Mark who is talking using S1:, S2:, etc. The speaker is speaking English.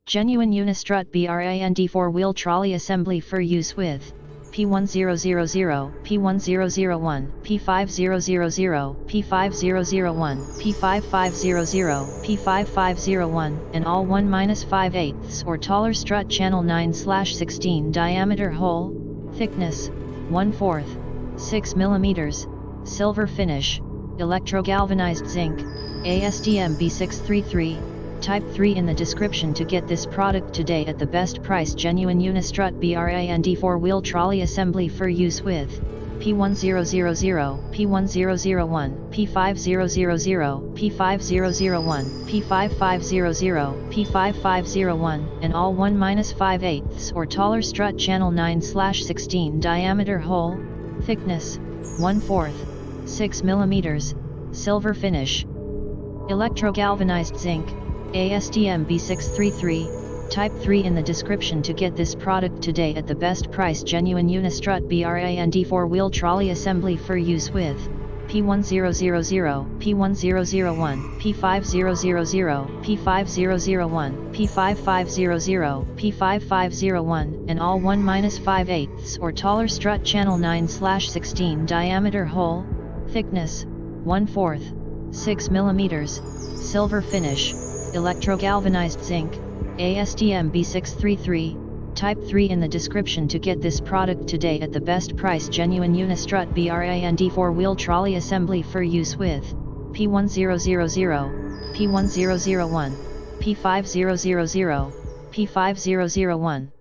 S1: Genuine UNISTRUT brand 4-wheel trolley assembly for use with P1000, P1001, P5000, P5001, P5500, P5501, and all 1-5/8 or taller strut channel 9/16 diameter hole, thickness 1/4, 6 mm, silver finish, electro-galvanized zinc, ASTM B633, Type 3 in the description to get this product today at the best price. Genuine UNISTRUT brand 4-wheel trolley assembly for use with P1000, P1001, P5000, P5001, P5500, P5501, and all 1-5/8 or taller strut channel 9/16 diameter hole, thickness 1/4, 6 mm, silver finish, electro-galvanized zinc, ASTM B633, Type 3 in the description to get this product today at the best price. Genuine UNISTRUT brand 4-wheel trolley assembly for use with P1000, P1001, P5000, P5001, P5500, P5501, and all 1-5/8 or taller strut channel 9/16 diameter hole, thickness 1/4, 6 mm, silver finish, electro-galvanized zinc, ASTM B633, Type 3 in the description to get this product today at the best price. Genuine UNISTRUT brand 4-wheel trolley assembly for use with P1000, P1001, P5000, P5001,